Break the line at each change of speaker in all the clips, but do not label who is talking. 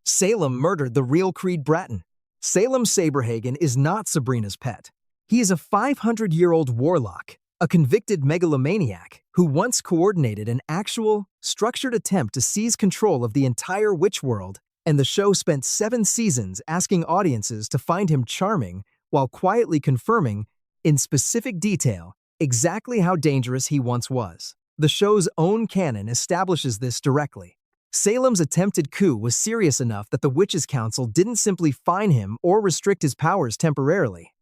Salem murdered the real Creed Bratton. Salem Saberhagen is not Sabrina's pet. He is a 500-year-old warlock, a convicted megalomaniac who once coordinated an actual, structured attempt to seize control of the entire witch world, and the show spent 7 seasons asking audiences to find him charming while quietly confirming, in specific detail, exactly how dangerous he once was. The show's own canon establishes this directly. Salem's attempted coup was serious enough that the Witches' Council didn't simply fine him or restrict his powers temporarily.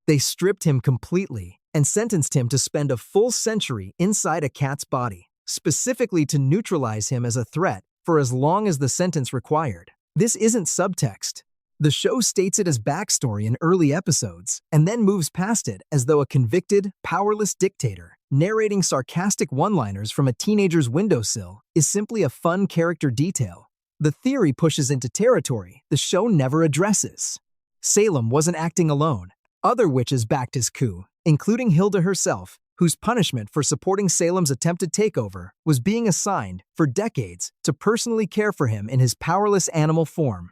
They stripped him completely and sentenced him to spend a full century inside a cat's body, specifically to neutralize him as a threat for as long as the sentence required. This isn't subtext. The show states it as backstory in early episodes and then moves past it as though a convicted, powerless dictator narrating sarcastic one-liners from a teenager's windowsill is simply a fun character detail. The theory pushes into territory the show never addresses. Salem wasn't acting alone. Other witches backed his coup, including Hilda herself, whose punishment for supporting Salem's attempted takeover was being assigned, for decades, to personally care for him in his powerless animal form.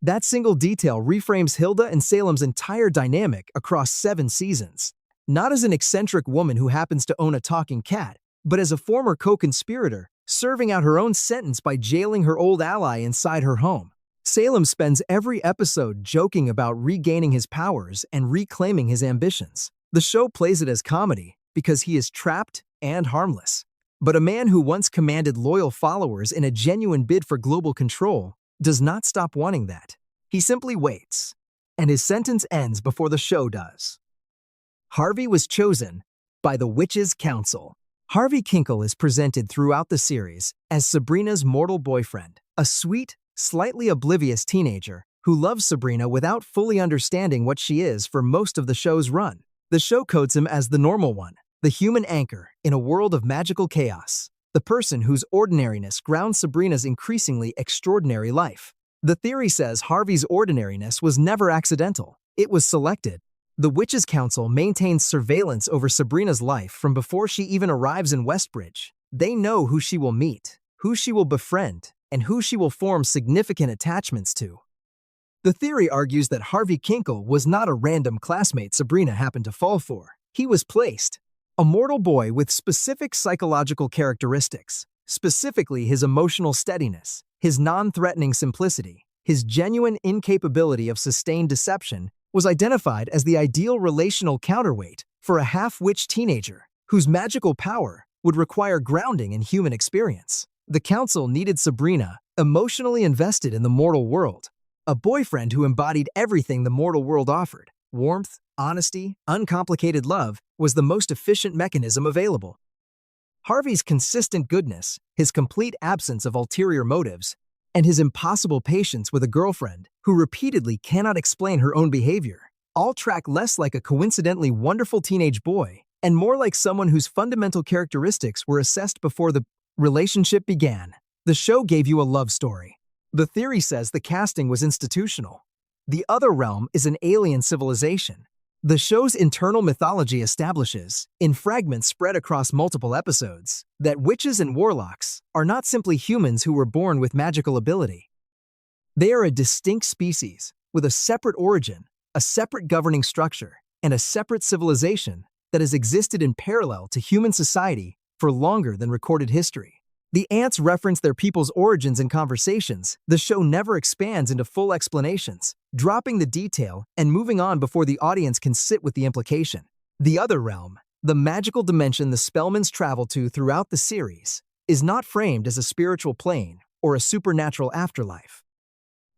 That single detail reframes Hilda and Salem's entire dynamic across 7 seasons, not as an eccentric woman who happens to own a talking cat, but as a former co-conspirator, serving out her own sentence by jailing her old ally inside her home. Salem spends every episode joking about regaining his powers and reclaiming his ambitions. The show plays it as comedy because he is trapped and harmless. But a man who once commanded loyal followers in a genuine bid for global control does not stop wanting that. He simply waits, and his sentence ends before the show does. Harvey was chosen by the Witches' Council. Harvey Kinkle is presented throughout the series as Sabrina's mortal boyfriend, a sweet, slightly oblivious teenager who loves Sabrina without fully understanding what she is for most of the show's run. The show codes him as the normal one, the human anchor in a world of magical chaos, the person whose ordinariness grounds Sabrina's increasingly extraordinary life. The theory says Harvey's ordinariness was never accidental. It was selected. The Witches' Council maintains surveillance over Sabrina's life from before she even arrives in Westbridge. They know who she will meet, who she will befriend, and who she will form significant attachments to. The theory argues that Harvey Kinkle was not a random classmate Sabrina happened to fall for. He was placed. A mortal boy with specific psychological characteristics, specifically his emotional steadiness, his non-threatening simplicity, his genuine incapability of sustained deception, was identified as the ideal relational counterweight for a half-witch teenager whose magical power would require grounding in human experience. The council needed Sabrina, emotionally invested in the mortal world, a boyfriend who embodied everything the mortal world offered. Warmth, honesty, uncomplicated love was the most efficient mechanism available. Harvey's consistent goodness, his complete absence of ulterior motives, and his impossible patience with a girlfriend who repeatedly cannot explain her own behavior, all track less like a coincidentally wonderful teenage boy and more like someone whose fundamental characteristics were assessed before the relationship began. The show gave you a love story. The theory says the casting was institutional. The other realm is an alien civilization. The show's internal mythology establishes, in fragments spread across multiple episodes, that witches and warlocks are not simply humans who were born with magical ability. They are a distinct species, with a separate origin, a separate governing structure, and a separate civilization that has existed in parallel to human society for longer than recorded history. The ants reference their people's origins in conversations. The show never expands into full explanations, dropping the detail and moving on before the audience can sit with the implication. The other realm, the magical dimension the Spellmans travel to throughout the series, is not framed as a spiritual plane or a supernatural afterlife.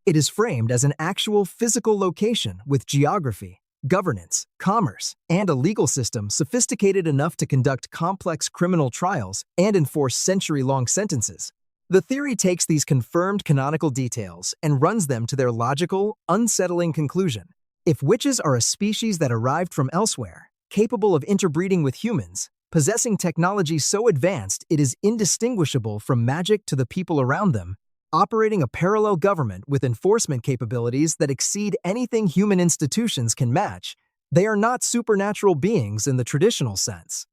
It is framed as an actual physical location with geography, governance, commerce, and a legal system sophisticated enough to conduct complex criminal trials and enforce century-long sentences. The theory takes these confirmed canonical details and runs them to their logical, unsettling conclusion. If witches are a species that arrived from elsewhere, capable of interbreeding with humans, possessing technology so advanced it is indistinguishable from magic to the people around them, operating a parallel government with enforcement capabilities that exceed anything human institutions can match, they are not supernatural beings in the traditional sense.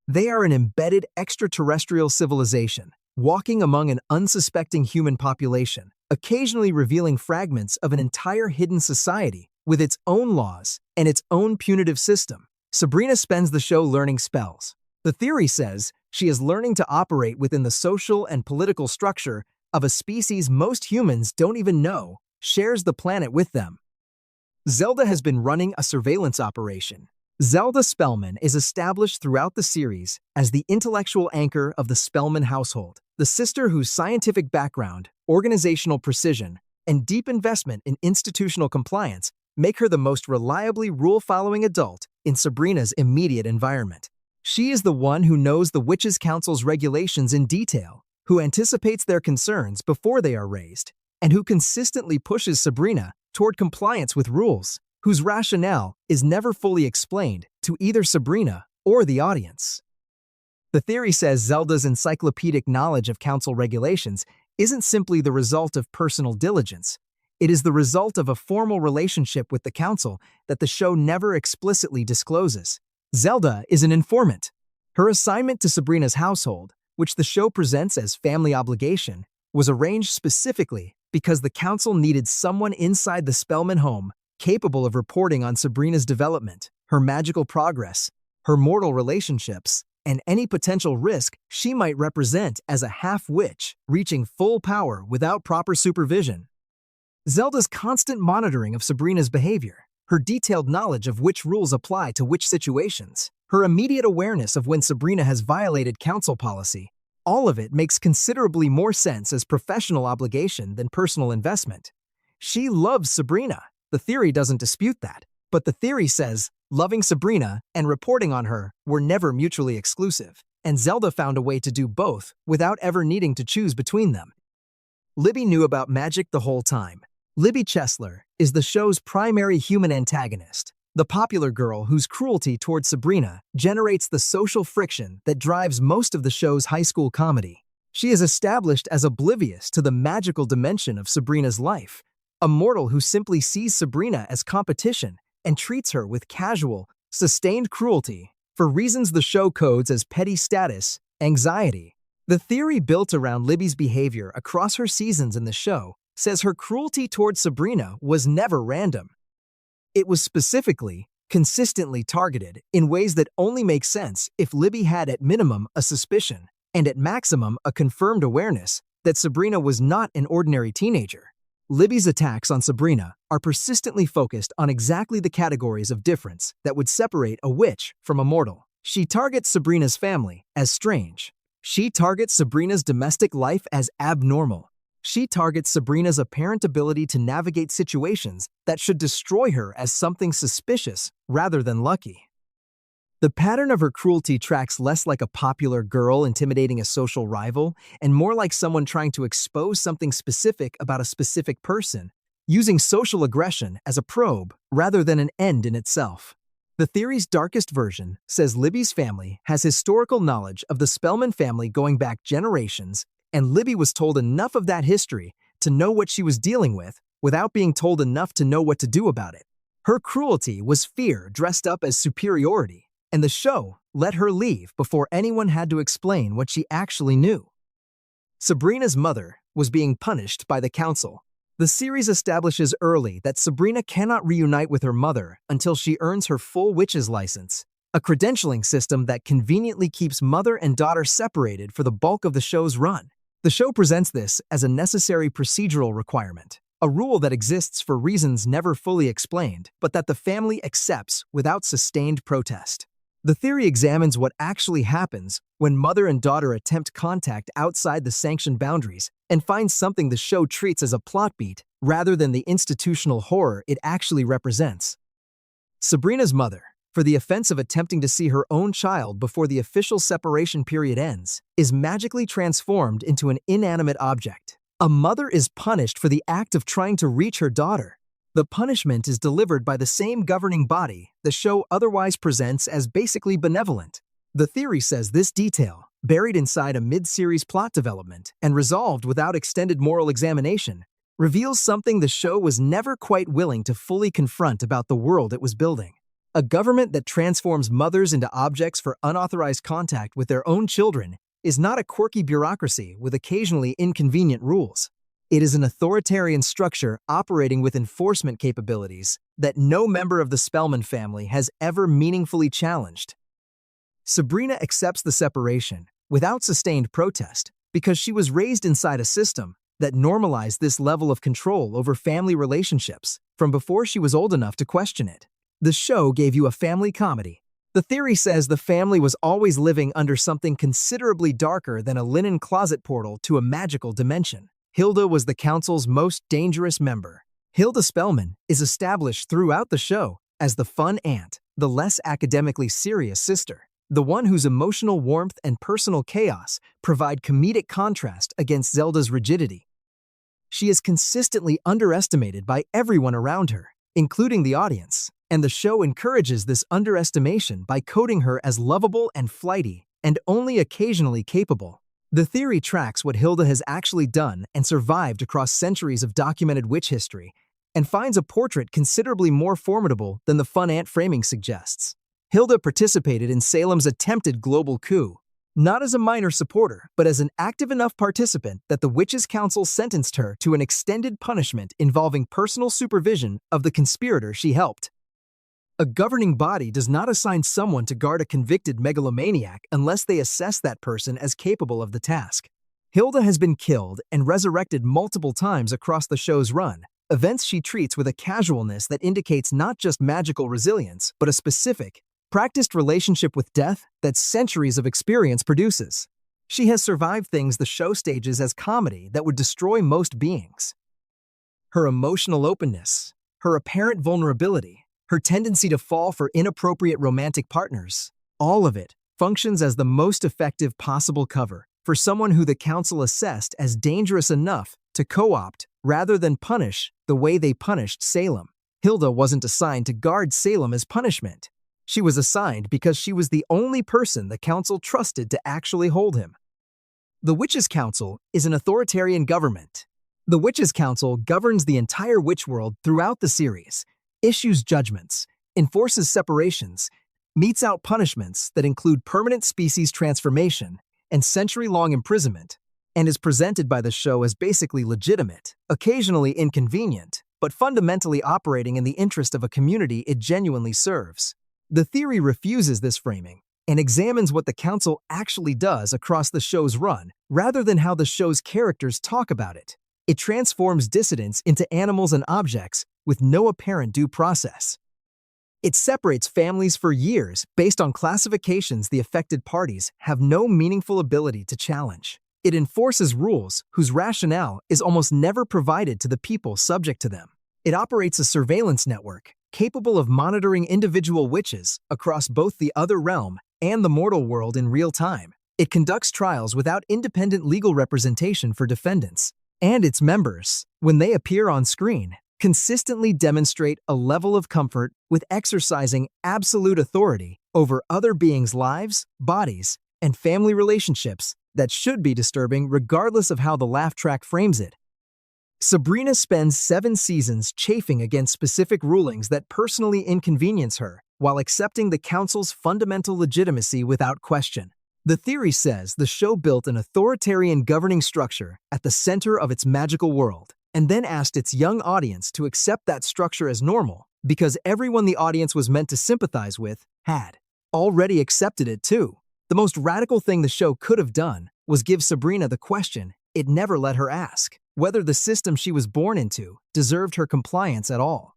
They are an embedded extraterrestrial civilization, walking among an unsuspecting human population, occasionally revealing fragments of an entire hidden society with its own laws and its own punitive system. Sabrina spends the show learning spells. The theory says she is learning to operate within the social and political structure of a species most humans don't even know shares the planet with them. Zelda has been running a surveillance operation. Zelda Spellman is established throughout the series as the intellectual anchor of the Spellman household, the sister whose scientific background, organizational precision, and deep investment in institutional compliance make her the most reliably rule-following adult in Sabrina's immediate environment. She is the one who knows the Witches' Council's regulations in detail, who anticipates their concerns before they are raised, and who consistently pushes Sabrina toward compliance with rules, whose rationale is never fully explained to either Sabrina or the audience. The theory says Zelda's encyclopedic knowledge of council regulations isn't simply the result of personal diligence. It is the result of a formal relationship with the council that the show never explicitly discloses. Zelda is an informant. Her assignment to Sabrina's household, which the show presents as family obligation, was arranged specifically because the council needed someone inside the Spellman home capable of reporting on Sabrina's development, her magical progress, her mortal relationships, and any potential risk she might represent as a half-witch reaching full power without proper supervision. Zelda's constant monitoring of Sabrina's behavior, her detailed knowledge of which rules apply to which situations, her immediate awareness of when Sabrina has violated council policy, all of it makes considerably more sense as professional obligation than personal investment. She loves Sabrina. The theory doesn't dispute that, but the theory says loving Sabrina and reporting on her were never mutually exclusive, and Zelda found a way to do both without ever needing to choose between them. Libby knew about magic the whole time. Libby Chesler is the show's primary human antagonist, the popular girl whose cruelty towards Sabrina generates the social friction that drives most of the show's high school comedy. She is established as oblivious to the magical dimension of Sabrina's life, a mortal who simply sees Sabrina as competition and treats her with casual, sustained cruelty for reasons the show codes as petty status, anxiety. The theory built around Libby's behavior across her seasons in the show says her cruelty towards Sabrina was never random. It was specifically, consistently targeted in ways that only make sense if Libby had at minimum a suspicion, and at maximum a confirmed awareness, that Sabrina was not an ordinary teenager. Libby's attacks on Sabrina are persistently focused on exactly the categories of difference that would separate a witch from a mortal. She targets Sabrina's family as strange. She targets Sabrina's domestic life as abnormal. She targets Sabrina's apparent ability to navigate situations that should destroy her as something suspicious rather than lucky. The pattern of her cruelty tracks less like a popular girl intimidating a social rival and more like someone trying to expose something specific about a specific person, using social aggression as a probe rather than an end in itself. The theory's darkest version says Libby's family has historical knowledge of the Spellman family going back generations, and Libby was told enough of that history to know what she was dealing with without being told enough to know what to do about it. Her cruelty was fear dressed up as superiority, and the show let her leave before anyone had to explain what she actually knew. Sabrina's mother was being punished by the council. The series establishes early that Sabrina cannot reunite with her mother until she earns her full witch's license, a credentialing system that conveniently keeps mother and daughter separated for the bulk of the show's run. The show presents this as a necessary procedural requirement, a rule that exists for reasons never fully explained, but that the family accepts without sustained protest. The theory examines what actually happens when mother and daughter attempt contact outside the sanctioned boundaries and finds something the show treats as a plot beat rather than the institutional horror it actually represents. Sabrina's mother, for the offense of attempting to see her own child before the official separation period ends, is magically transformed into an inanimate object. A mother is punished for the act of trying to reach her daughter. The punishment is delivered by the same governing body the show otherwise presents as basically benevolent. The theory says this detail, buried inside a mid-series plot development and resolved without extended moral examination, reveals something the show was never quite willing to fully confront about the world it was building. A government that transforms mothers into objects for unauthorized contact with their own children is not a quirky bureaucracy with occasionally inconvenient rules. It is an authoritarian structure operating with enforcement capabilities that no member of the Spellman family has ever meaningfully challenged. Sabrina accepts the separation without sustained protest because she was raised inside a system that normalized this level of control over family relationships from before she was old enough to question it. The show gave you a family comedy. The theory says the family was always living under something considerably darker than a linen closet portal to a magical dimension. Hilda was the council's most dangerous member. Hilda Spellman is established throughout the show as the fun aunt, the less academically serious sister, the one whose emotional warmth and personal chaos provide comedic contrast against Zelda's rigidity. She is consistently underestimated by everyone around her, including the audience, and the show encourages this underestimation by coding her as lovable and flighty, and only occasionally capable. The theory tracks what Hilda has actually done and survived across centuries of documented witch history, and finds a portrait considerably more formidable than the fun aunt framing suggests. Hilda participated in Salem's attempted global coup, not as a minor supporter, but as an active enough participant that the Witches' Council sentenced her to an extended punishment involving personal supervision of the conspirator she helped. A governing body does not assign someone to guard a convicted megalomaniac unless they assess that person as capable of the task. Hilda has been killed and resurrected multiple times across the show's run, events she treats with a casualness that indicates not just magical resilience, but a specific, practiced relationship with death that centuries of experience produces. She has survived things the show stages as comedy that would destroy most beings. Her emotional openness, her apparent vulnerability, her tendency to fall for inappropriate romantic partners, all of it functions as the most effective possible cover for someone who the council assessed as dangerous enough to co-opt rather than punish the way they punished Salem. Hilda wasn't assigned to guard Salem as punishment. She was assigned because she was the only person the council trusted to actually hold him. The Witches' Council is an authoritarian government. The Witches' Council governs the entire witch world throughout the series, issues judgments, enforces separations, metes out punishments that include permanent species transformation and century-long imprisonment, and is presented by the show as basically legitimate, occasionally inconvenient, but fundamentally operating in the interest of a community it genuinely serves. The theory refuses this framing and examines what the council actually does across the show's run, rather than how the show's characters talk about it. It transforms dissidents into animals and objects with no apparent due process. It separates families for years based on classifications the affected parties have no meaningful ability to challenge. It enforces rules whose rationale is almost never provided to the people subject to them. It operates a surveillance network capable of monitoring individual witches across both the other realm and the mortal world in real time. It conducts trials without independent legal representation for defendants, and its members, when they appear on screen, consistently demonstrate a level of comfort with exercising absolute authority over other beings' lives, bodies, and family relationships that should be disturbing regardless of how the laugh track frames it. Sabrina spends 7 seasons chafing against specific rulings that personally inconvenience her, while accepting the council's fundamental legitimacy without question. The theory says the show built an authoritarian governing structure at the center of its magical world, and then asked its young audience to accept that structure as normal, because everyone the audience was meant to sympathize with had already accepted it too. The most radical thing the show could have done was give Sabrina the question it never let her ask: whether the system she was born into deserved her compliance at all.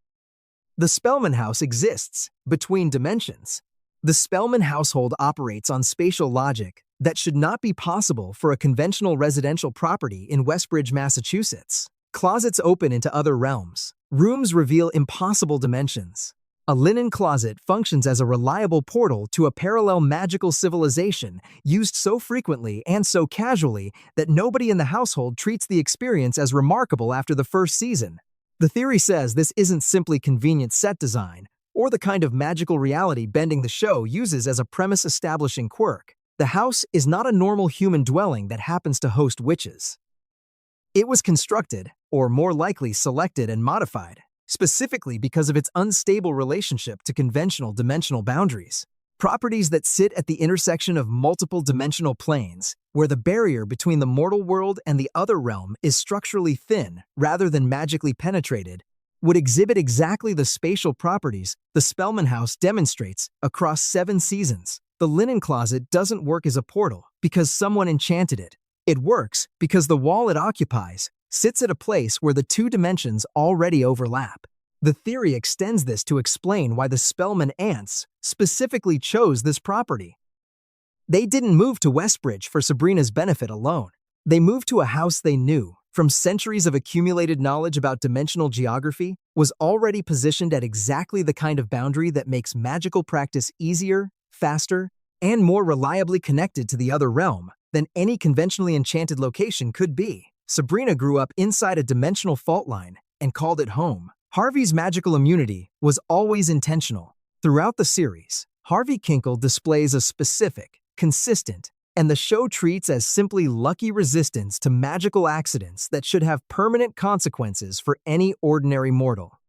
The Spellman house exists between dimensions. The Spellman household operates on spatial logic that should not be possible for a conventional residential property in Westbridge, Massachusetts. Closets open into other realms. Rooms reveal impossible dimensions. A linen closet functions as a reliable portal to a parallel magical civilization used so frequently and so casually that nobody in the household treats the experience as remarkable after the first season. The theory says this isn't simply convenient set design, or the kind of magical reality bending the show uses as a premise-establishing quirk. The house is not a normal human dwelling that happens to host witches. It was constructed, or more likely selected and modified, specifically because of its unstable relationship to conventional dimensional boundaries. Properties that sit at the intersection of multiple dimensional planes, where the barrier between the mortal world and the other realm is structurally thin rather than magically penetrated, would exhibit exactly the spatial properties the Spellman House demonstrates across 7 seasons. The linen closet doesn't work as a portal because someone enchanted it. It works because the wall it occupies sits at a place where the 2 dimensions already overlap. The theory extends this to explain why the Spellman ants specifically chose this property. They didn't move to Westbridge for Sabrina's benefit alone. They moved to a house they knew, from centuries of accumulated knowledge about dimensional geography, was already positioned at exactly the kind of boundary that makes magical practice easier, faster, and more reliably connected to the other realm than any conventionally enchanted location could be. Sabrina grew up inside a dimensional fault line and called it home. Harvey's magical immunity was always intentional. Throughout the series, Harvey Kinkle displays a specific, consistent, and the show treats as simply lucky resistance to magical accidents that should have permanent consequences for any ordinary mortal.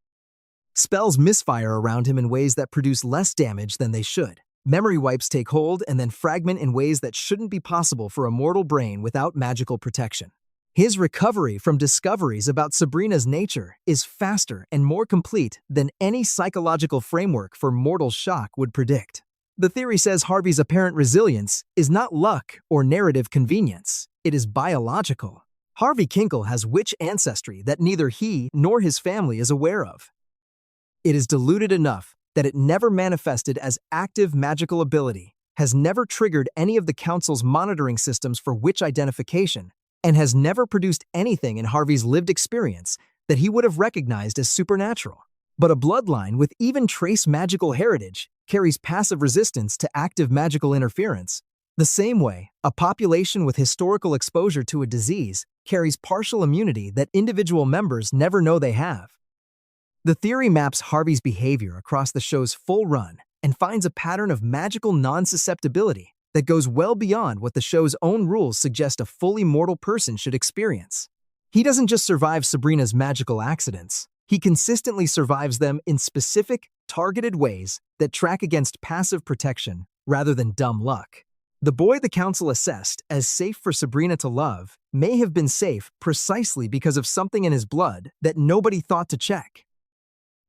Spells misfire around him in ways that produce less damage than they should. Memory wipes take hold and then fragment in ways that shouldn't be possible for a mortal brain without magical protection. His recovery from discoveries about Sabrina's nature is faster and more complete than any psychological framework for mortal shock would predict. The theory says Harvey's apparent resilience is not luck or narrative convenience. It is biological. Harvey Kinkle has witch ancestry that neither he nor his family is aware of. It is diluted enough that it never manifested as active magical ability, has never triggered any of the Council's monitoring systems for witch identification, and has never produced anything in Harvey's lived experience that he would have recognized as supernatural. But a bloodline with even trace magical heritage carries passive resistance to active magical interference. The same way, a population with historical exposure to a disease carries partial immunity that individual members never know they have. The theory maps Harvey's behavior across the show's full run and finds a pattern of magical non-susceptibility that goes well beyond what the show's own rules suggest a fully mortal person should experience. He doesn't just survive Sabrina's magical accidents, he consistently survives them in specific, targeted ways that track against passive protection rather than dumb luck. The boy the Council assessed as safe for Sabrina to love may have been safe precisely because of something in his blood that nobody thought to check.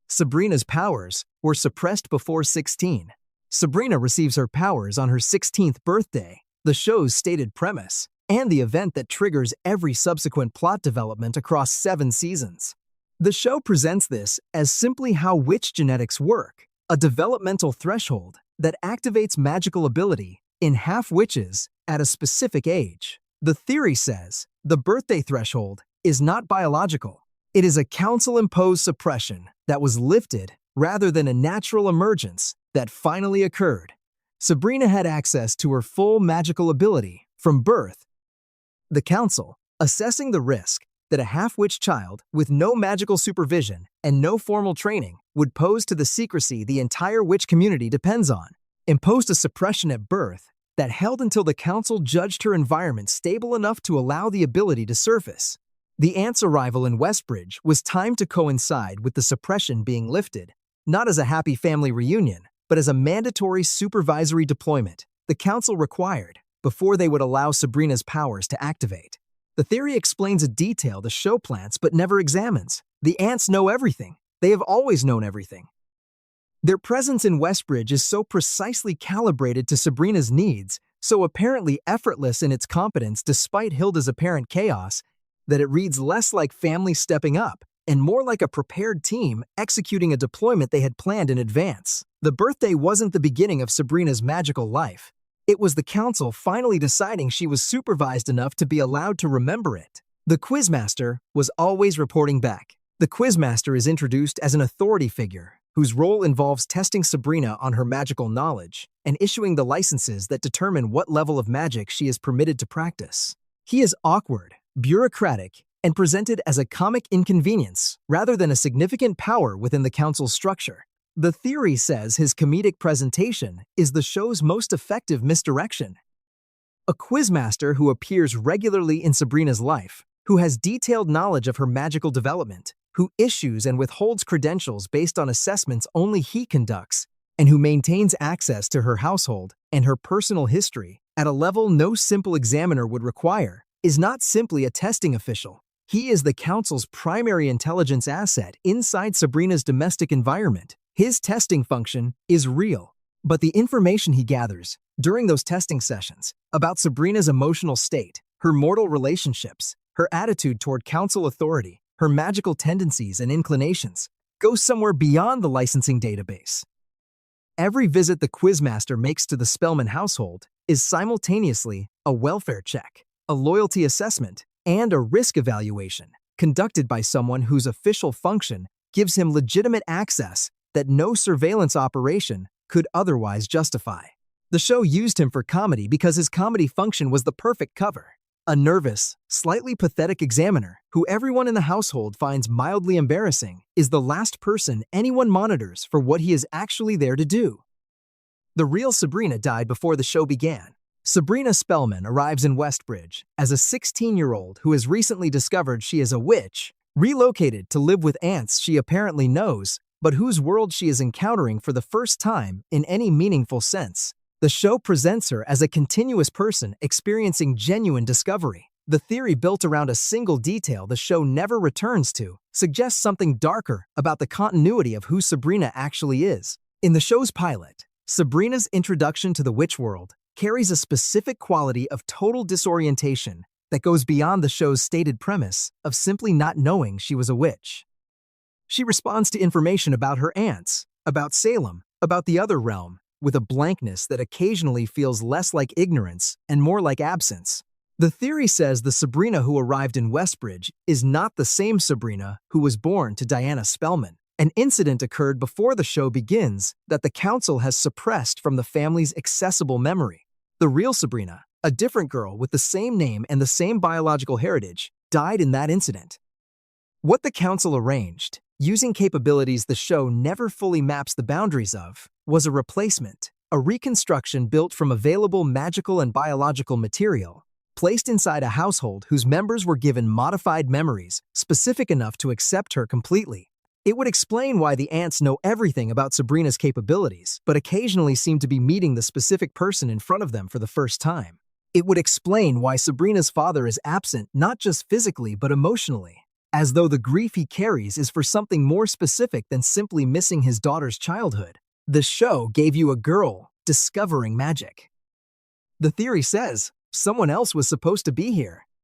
Sabrina's powers were suppressed before 16. Sabrina receives her powers on her 16th birthday, the show's stated premise, and the event that triggers every subsequent plot development across 7 seasons. The show presents this as simply how witch genetics work, a developmental threshold that activates magical ability in half-witches at a specific age. The theory says the birthday threshold is not biological. It is a Council-imposed suppression that was lifted rather than a natural emergence that finally occurred. Sabrina had access to her full magical ability from birth. The Council, assessing the risk that a half-witch child with no magical supervision and no formal training would pose to the secrecy the entire witch community depends on, imposed a suppression at birth that held until the Council judged her environment stable enough to allow the ability to surface. The aunt's arrival in Westbridge was timed to coincide with the suppression being lifted, not as a happy family reunion, but as a mandatory supervisory deployment the Council required before they would allow Sabrina's powers to activate. The theory explains a detail the show plants but never examines. The ants know everything. They have always known everything. Their presence in Westbridge is so precisely calibrated to Sabrina's needs, so apparently effortless in its competence despite Hilda's apparent chaos, that it reads less like family stepping up and more like a prepared team executing a deployment they had planned in advance. The birthday wasn't the beginning of Sabrina's magical life. It was the Council finally deciding she was supervised enough to be allowed to remember it. The Quizmaster was always reporting back. The Quizmaster is introduced as an authority figure whose role involves testing Sabrina on her magical knowledge and issuing the licenses that determine what level of magic she is permitted to practice. He is awkward, bureaucratic, and presented as a comic inconvenience rather than a significant power within the Council's structure. The theory says his comedic presentation is the show's most effective misdirection. A quizmaster who appears regularly in Sabrina's life, who has detailed knowledge of her magical development, who issues and withholds credentials based on assessments only he conducts, and who maintains access to her household and her personal history at a level no simple examiner would require, is not simply a testing official. He is the council's primary intelligence asset inside Sabrina's domestic environment. His testing function is real, but the information he gathers during those testing sessions about Sabrina's emotional state, her mortal relationships, her attitude toward council authority, her magical tendencies and inclinations, goes somewhere beyond the licensing database. Every visit the quizmaster makes to the Spellman household is simultaneously a welfare check, a loyalty assessment, and a risk evaluation conducted by someone whose official function gives him legitimate access that no surveillance operation could otherwise justify. The show used him for comedy because his comedy function was the perfect cover. A nervous, slightly pathetic examiner who everyone in the household finds mildly embarrassing is the last person anyone monitors for what he is actually there to do. The real Sabrina died before the show began. Sabrina Spellman arrives in Westbridge as a 16-year-old who has recently discovered she is a witch, relocated to live with aunts she apparently knows, but whose world she is encountering for the first time in any meaningful sense. The show presents her as a continuous person experiencing genuine discovery. The theory built around a single detail the show never returns to suggests something darker about the continuity of who Sabrina actually is. In the show's pilot, Sabrina's introduction to the witch world carries a specific quality of total disorientation that goes beyond the show's stated premise of simply not knowing she was a witch. She responds to information about her aunts, about Salem, about the other realm, with a blankness that occasionally feels less like ignorance and more like absence. The theory says the Sabrina who arrived in Westbridge is not the same Sabrina who was born to Diana Spellman. An incident occurred before the show begins that the council has suppressed from the family's accessible memory. The real Sabrina, a different girl with the same name and the same biological heritage, died in that incident. What the council arranged, using capabilities the show never fully maps the boundaries of, was a replacement, a reconstruction built from available magical and biological material, placed inside a household whose members were given modified memories specific enough to accept her completely. It would explain why the aunts know everything about Sabrina's capabilities, but occasionally seem to be meeting the specific person in front of them for the first time. It would explain why Sabrina's father is absent not just physically but emotionally, as though the grief he carries is for something more specific than simply missing his daughter's childhood. The show gave you a girl discovering magic. The theory says someone else was supposed to be here,